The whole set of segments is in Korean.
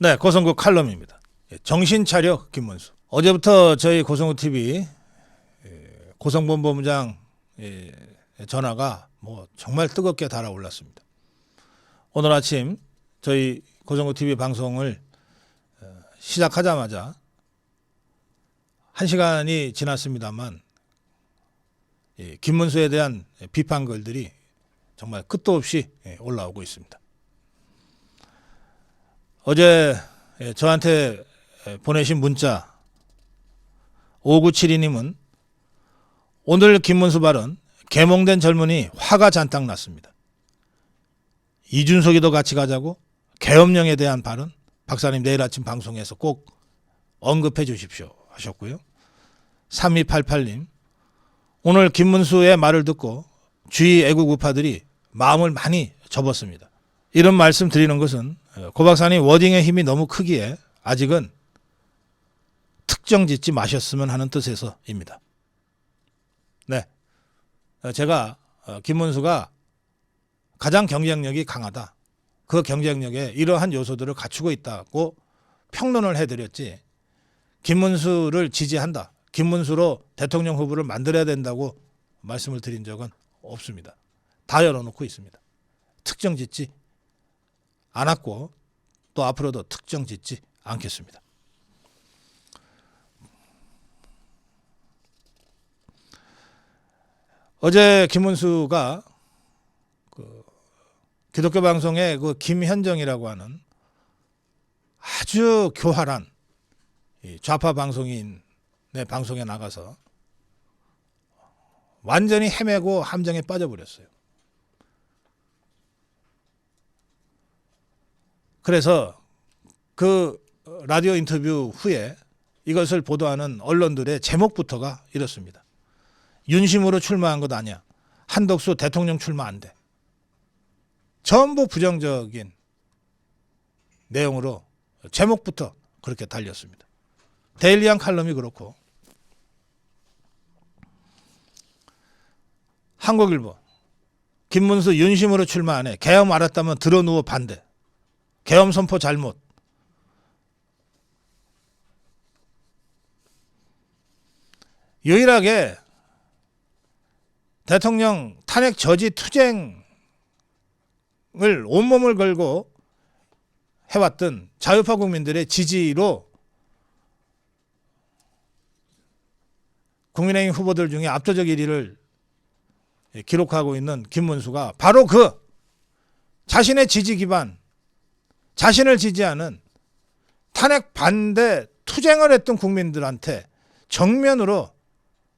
네, 고성구 칼럼입니다. 정신 차려 김문수. 어제부터 저희 고성구 TV 고성본부장 전화가 뭐 정말 뜨겁게 달아올랐습니다. 오늘 아침 저희 고성구 TV 방송을 시작하자마자 1시간이 지났습니다만 김문수에 대한 비판글들이 정말 끝도 없이 올라오고 있습니다. 어제 저한테 보내신 문자 5972님은 오늘 김문수 발언 계몽된 젊은이 화가 잔뜩 났습니다. 이준석이도 같이 가자고 계엄령에 대한 발언 박사님 내일 아침 방송에서 꼭 언급해 주십시오 하셨고요. 3288님 오늘 김문수의 말을 듣고 주위 애국 우파들이 마음을 많이 접었습니다. 이런 말씀 드리는 것은 고 박사님 워딩의 힘이 너무 크기에 아직은 특정 짓지 마셨으면 하는 뜻에서입니다. 네, 제가 김문수가 가장 경쟁력이 강하다. 그 경쟁력에 이러한 요소들을 갖추고 있다고 평론을 해드렸지 김문수를 지지한다. 김문수로 대통령 후보를 만들어야 된다고 말씀을 드린 적은 없습니다. 다 열어놓고 있습니다. 특정 짓지 않았고 또 앞으로도 특정 짓지 않겠습니다. 어제 김문수가 기독교 방송의 그 김현정이라고 하는 아주 교활한 좌파 방송인의 방송에 나가서 완전히 헤매고 함정에 빠져버렸어요. 그래서 그 라디오 인터뷰 후에 이것을 보도하는 언론들의 제목부터가 이렇습니다. 윤심으로 출마한 것 아니야. 한덕수 대통령 출마 안 돼. 전부 부정적인 내용으로 제목부터 그렇게 달렸습니다. 데일리한 칼럼이 그렇고 한국일보 김문수 윤심으로 출마 안 해. 계엄 알았다면 들어누워 반대. 계엄 선포 잘못. 유일하게 대통령 탄핵 저지 투쟁을 온몸을 걸고 해왔던 자유파 국민들의 지지로 국민의힘 후보들 중에 압도적 1위를 기록하고 있는 김문수가 바로 그 자신의 지지 기반, 자신을 지지하는 탄핵 반대 투쟁을 했던 국민들한테 정면으로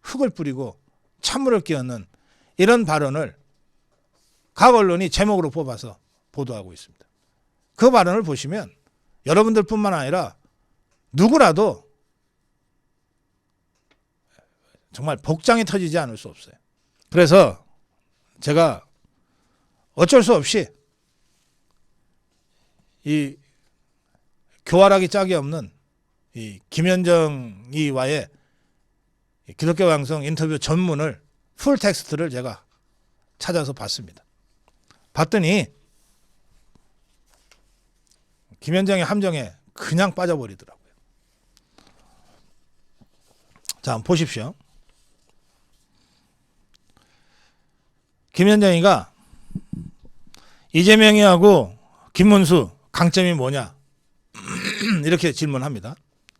흙을 뿌리고 찬물을 끼얹는 이런 발언을 각 언론이 제목으로 뽑아서 보도하고 있습니다. 그 발언을 보시면 여러분들뿐만 아니라 누구라도 정말 복장이 터지지 않을 수 없어요. 그래서 제가 어쩔 수 없이 이 교활하기 짝이 없는 이 김현정이와의 기독교 방송 인터뷰 전문을 풀 텍스트를 제가 찾아서 봤습니다. 봤더니 김현정의 함정에 그냥 빠져버리더라고요. 자, 한번 보십시오. 김현정이가 이재명이하고 김문수 강점이 뭐냐 이렇게 질문합니다.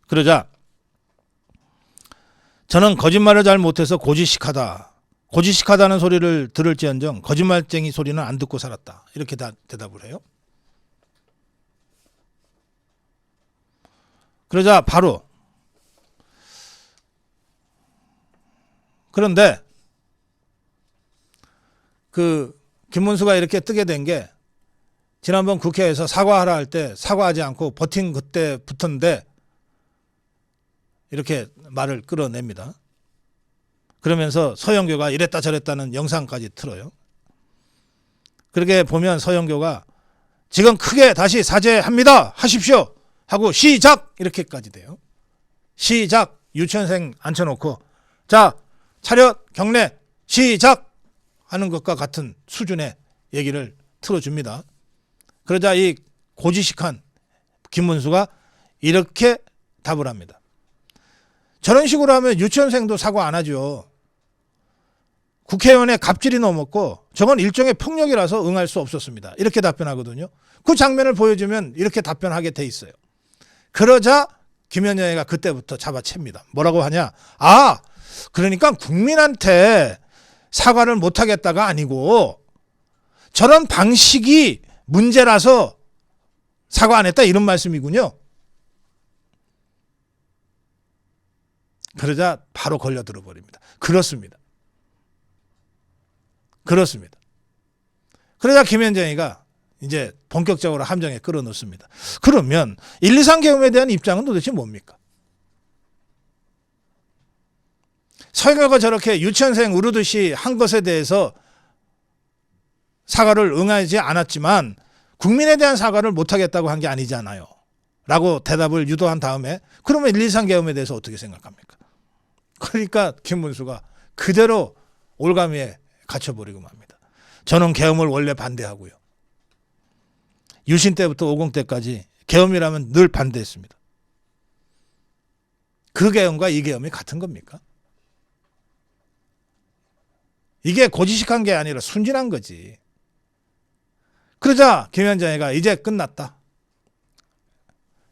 그러자 저는 거짓말을 잘 못해서 고지식하다. 고지식하다는 소리를 들을지언정 거짓말쟁이 소리는 안 듣고 살았다. 이렇게 대답을 해요. 그러자 바로 그런데 그 김문수가 이렇게 뜨게 된 게 지난번 국회에서 사과하라 할 때 사과하지 않고 버틴 그때부터인데 이렇게 말을 끌어냅니다. 그러면서 서영교가 이랬다 저랬다는 영상까지 틀어요. 그렇게 보면 서영교가 지금 크게 다시 사죄합니다. 하십시오. 하고 시작! 이렇게까지 돼요. 시작! 유치원생 앉혀놓고 자 차렷 경례 시작! 하는 것과 같은 수준의 얘기를 틀어줍니다. 그러자 이 고지식한 김문수가 이렇게 답을 합니다. 저런 식으로 하면 유치원생도 사과 안 하죠. 국회의원의 갑질이 넘었고 저건 일종의 폭력이라서 응할 수 없었습니다. 이렇게 답변하거든요. 그 장면을 보여주면 이렇게 답변하게 돼 있어요. 그러자 김현정이가 그때부터 잡아챕니다. 뭐라고 하냐? 아, 그러니까 국민한테 사과를 못하겠다가 아니고 저런 방식이 문제라서 사과 안 했다 이런 말씀이군요. 그러자 바로 걸려들어 버립니다. 그렇습니다. 그렇습니다. 그러자 김현정이가 이제 본격적으로 함정에 끌어넣습니다. 그러면 1, 2, 3계엄에 대한 입장은 도대체 뭡니까? 서영교가 저렇게 유치원생 우르듯이 한 것에 대해서 사과를 응하지 않았지만 국민에 대한 사과를 못하겠다고 한 게 아니잖아요. 라고 대답을 유도한 다음에 그러면 1, 2, 3계엄에 대해서 어떻게 생각합니까? 그러니까 김문수가 그대로 올가미에 갇혀버리고 맙니다. 저는 계엄을 원래 반대하고요. 유신 때부터 50 때까지 계엄이라면 늘 반대했습니다. 그 계엄과 이 계엄이 같은 겁니까? 이게 고지식한 게 아니라 순진한 거지. 그러자 김현정이가 이제 끝났다.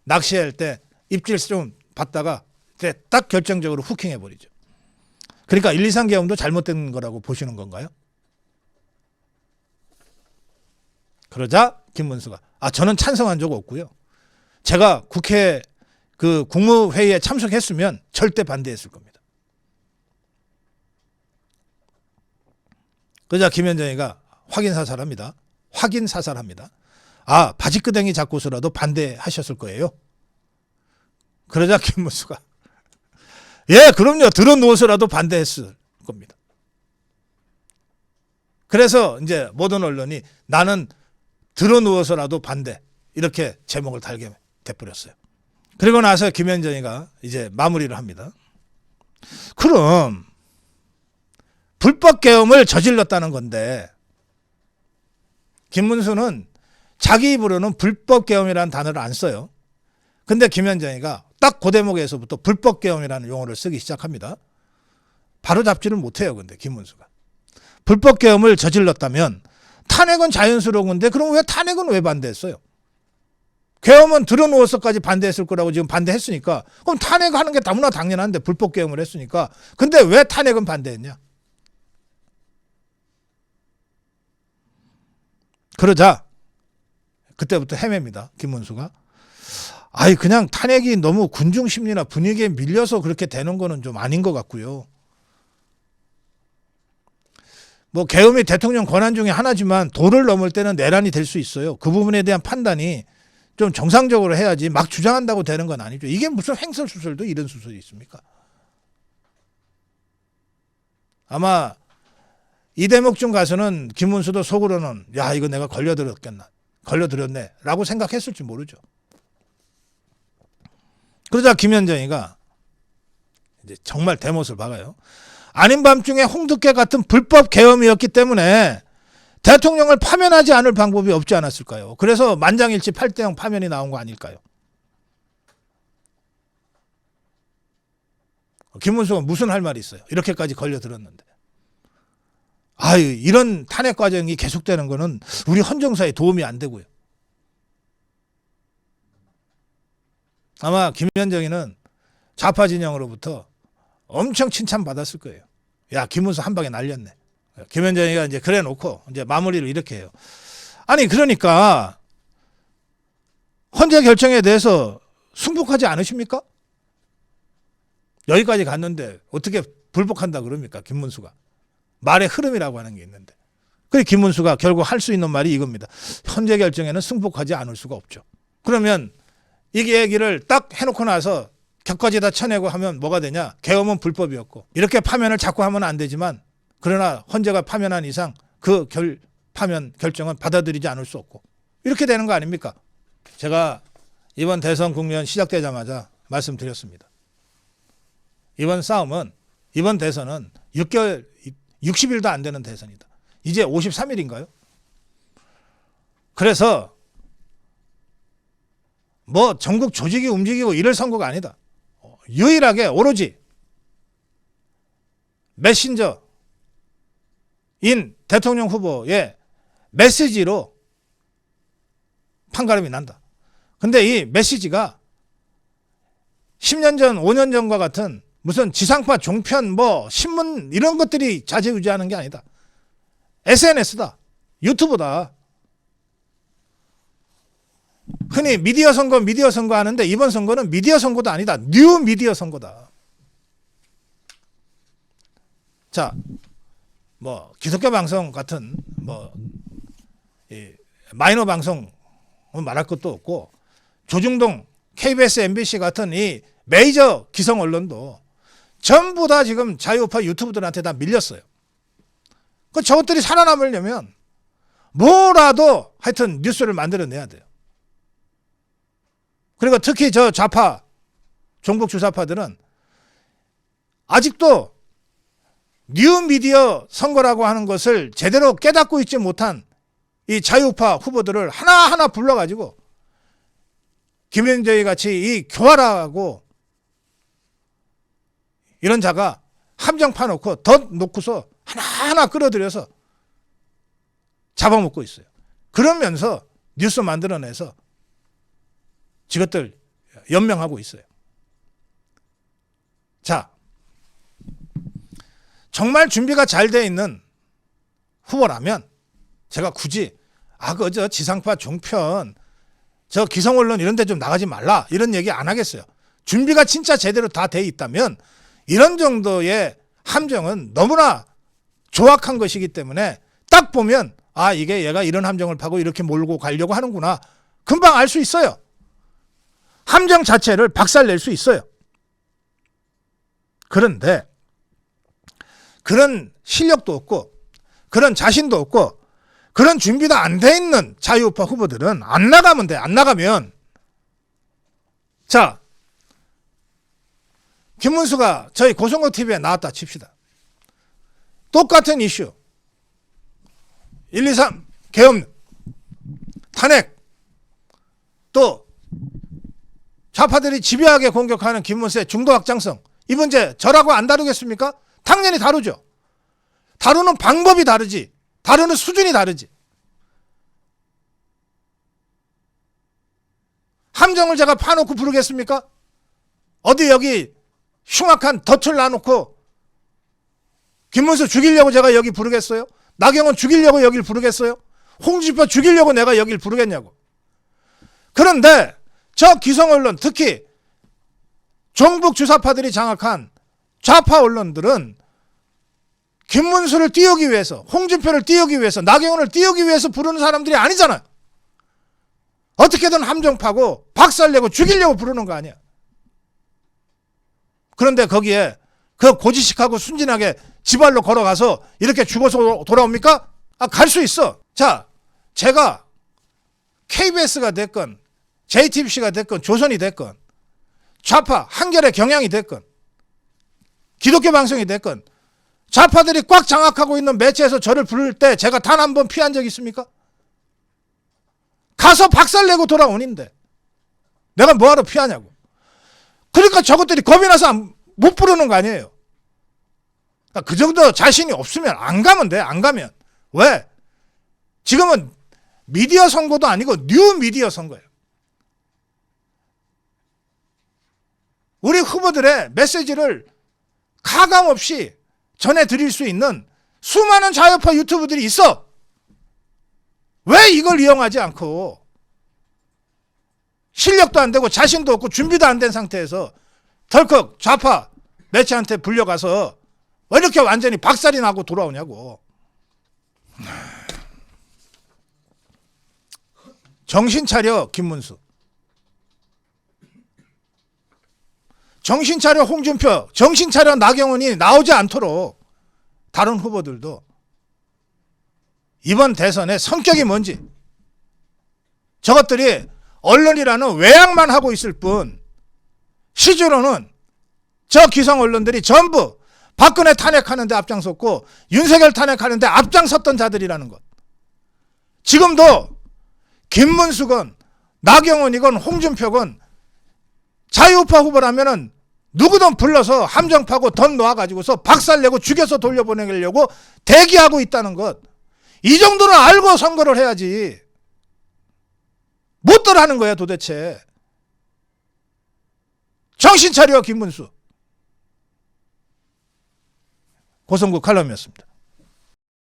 낚시할 때 입질 좀 받다가 이제 딱 결정적으로 후킹해버리죠. 그러니까 1, 2, 3계엄도 잘못된 거라고 보시는 건가요? 그러자 김문수가 저는 찬성한 적 없고요. 제가 국회 그 국무회의에 참석했으면 절대 반대했을 겁니다. 그러자 김현정이가 확인사살합니다. 바지끄댕이 잡고서라도 반대하셨을 거예요. 그러자 김문수가 예, 그럼요. 들어 누워서라도 반대했을 겁니다. 그래서 이제 모든 언론이 나는 들어 누워서라도 반대 이렇게 제목을 달게 돼버렸어요. 그리고 나서 김현정이가 이제 마무리를 합니다. 그럼 불법 계엄을 저질렀다는 건데 김문수는 자기 입으로는 불법 계엄이라는 단어를 안 써요. 근데 김현정이가 딱 그 대목에서부터 불법 계엄이라는 용어를 쓰기 시작합니다. 바로 잡지를 못해요. 근데 김문수가. 불법 계엄을 저질렀다면 탄핵은 자연스러운 건데 그럼 왜 탄핵은 왜 반대했어요? 계엄은 들어누워서까지 반대했을 거라고 지금 반대했으니까 그럼 탄핵하는 게 너무나 당연한데 불법 계엄을 했으니까 근데 왜 탄핵은 반대했냐? 그러자 그때부터 헤맵니다. 김문수가. 그냥 탄핵이 너무 군중 심리나 분위기에 밀려서 그렇게 되는 거는 좀 아닌 것 같고요. 뭐 계엄이 대통령 권한 중에 하나지만 도를 넘을 때는 내란이 될 수 있어요. 그 부분에 대한 판단이 좀 정상적으로 해야지 막 주장한다고 되는 건 아니죠. 이게 무슨 횡설수설도 이런 수설이 있습니까? 아마 이 대목쯤 가서는 김문수도 속으로는 야 이거 내가 걸려들었네 라고 생각했을지 모르죠. 그러자 김현정이가 이제 정말 대못을 박아요. 아닌 밤중에 홍두깨 같은 불법 계엄이었기 때문에 대통령을 파면하지 않을 방법이 없지 않았을까요? 그래서 만장일치 8대0 파면이 나온 거 아닐까요? 김문수가 무슨 할 말이 있어요? 이렇게까지 걸려들었는데. 이런 탄핵 과정이 계속되는 거는 우리 헌정사에 도움이 안 되고요. 아마 김현정이는 좌파 진영으로부터 엄청 칭찬받았을 거예요. 야, 김문수 한 방에 날렸네. 김현정이가 이제 그래 놓고 이제 마무리를 이렇게 해요. 그러니까 헌재 결정에 대해서 승복하지 않으십니까? 여기까지 갔는데 어떻게 불복한다 그럽니까? 김문수가. 말의 흐름이라고 하는 게 있는데. 그래서 김문수가 결국 할 수 있는 말이 이겁니다. 헌재 결정에는 승복하지 않을 수가 없죠. 그러면 이 얘기를 딱 해놓고 나서 격까지 다 쳐내고 하면 뭐가 되냐? 계엄은 불법이었고 이렇게 파면을 자꾸 하면 안 되지만 그러나 헌재가 파면한 이상 그 파면 결정은 받아들이지 않을 수 없고 이렇게 되는 거 아닙니까? 제가 이번 대선 국면 시작되자마자 말씀드렸습니다. 이번 대선은 60일도 안 되는 대선이다. 이제 53일인가요? 그래서 뭐 전국 조직이 움직이고 이럴 선거가 아니다. 유일하게 오로지 메신저인 대통령 후보의 메시지로 판가름이 난다. 근데 이 메시지가 10년 전, 5년 전과 같은 무슨 지상파 종편, 뭐 신문 이런 것들이 좌지우지하는 게 아니다. SNS다. 유튜브다. 흔히 미디어 선거 하는데 이번 선거는 미디어 선거도 아니다. 뉴 미디어 선거다. 자, 뭐 기독교 방송 같은 뭐 마이너 방송 말할 것도 없고 조중동, KBS, MBC 같은 이 메이저 기성 언론도 전부 다 지금 자유우파 유튜브들한테 다 밀렸어요. 그 저것들이 살아남으려면 뭐라도 하여튼 뉴스를 만들어내야 돼요. 그리고 특히 저 좌파, 종북 주사파들은 아직도 뉴미디어 선거라고 하는 것을 제대로 깨닫고 있지 못한 이 자유우파 후보들을 하나하나 불러가지고 김현정이 같이 이 교활하고 이런 자가 함정 파놓고 덧 놓고서 하나하나 끌어들여서 잡아먹고 있어요. 그러면서 뉴스 만들어내서 지것들 연명하고 있어요. 자, 정말 준비가 잘 돼 있는 후보라면 제가 굳이 저 지상파 종편 저 기성언론 이런 데 좀 나가지 말라 이런 얘기 안 하겠어요. 준비가 진짜 제대로 다 돼 있다면 이런 정도의 함정은 너무나 조악한 것이기 때문에 딱 보면 이게 얘가 이런 함정을 파고 이렇게 몰고 가려고 하는구나. 금방 알 수 있어요. 함정 자체를 박살낼 수 있어요. 그런데 그런 실력도 없고 그런 자신도 없고 그런 준비도 안 돼 있는 자유우파 후보들은 안 나가면 돼. 안 나가면 자, 김문수가 저희 고성고 TV에 나왔다 칩시다. 똑같은 이슈 1, 2, 3 계엄 탄핵 또 좌파들이 집요하게 공격하는 김문수의 중도 확장성 이 문제 저라고 안 다루겠습니까? 당연히 다루죠. 다루는 방법이 다르지 다루는 수준이 다르지. 함정을 제가 파놓고 부르겠습니까? 어디 여기 흉악한 덫을 놔놓고 김문수 죽이려고 제가 여기 부르겠어요? 나경원 죽이려고 여길 부르겠어요? 홍준표 죽이려고 내가 여길 부르겠냐고. 그런데 저 기성언론 특히 종북 주사파들이 장악한 좌파 언론들은 김문수를 띄우기 위해서 홍준표를 띄우기 위해서 나경원을 띄우기 위해서 부르는 사람들이 아니잖아요. 어떻게든 함정 파고 박살내고 죽이려고 부르는 거 아니야. 그런데 거기에 그 고지식하고 순진하게 지발로 걸어가서 이렇게 죽어서 돌아옵니까? 갈 수 있어. 자, 제가 KBS가 됐건 JTBC가 됐건 조선이 됐건 좌파 한겨레 경향이 됐건 기독교 방송이 됐건 좌파들이 꽉 장악하고 있는 매체에서 저를 부를 때 제가 단 한 번 피한 적 있습니까? 가서 박살내고 돌아오는데 내가 뭐하러 피하냐고. 그러니까 저것들이 겁이 나서 못 부르는 거 아니에요. 그 정도 자신이 없으면 안 가면 돼. 안 가면. 왜? 지금은 미디어 선거도 아니고 뉴 미디어 선거예요. 우리 후보들의 메시지를 가감없이 전해드릴 수 있는 수많은 자유파 유튜브들이 있어. 왜 이걸 이용하지 않고 실력도 안 되고 자신도 없고 준비도 안 된 상태에서 덜컥 좌파 매체한테 불려가서 왜 이렇게 완전히 박살이 나고 돌아오냐고. 정신 차려 김문수. 정신 차려 홍준표. 정신 차려 나경원이 나오지 않도록 다른 후보들도 이번 대선의 성격이 뭔지 저것들이 언론이라는 외양만 하고 있을 뿐 실제로는 저 기성 언론들이 전부 박근혜 탄핵하는 데 앞장섰고 윤석열 탄핵하는 데 앞장섰던 자들이라는 것. 지금도 김문수건 나경원이건 홍준표건 자유우파 후보라면은 누구든 불러서 함정 파고 돈 놓아가지고서 박살내고 죽여서 돌려보내려고 대기하고 있다는 것. 이 정도는 알고 선거를 해야지. 못들 하는 거야 도대체. 정신 차려 김문수. 고성국 칼럼이었습니다.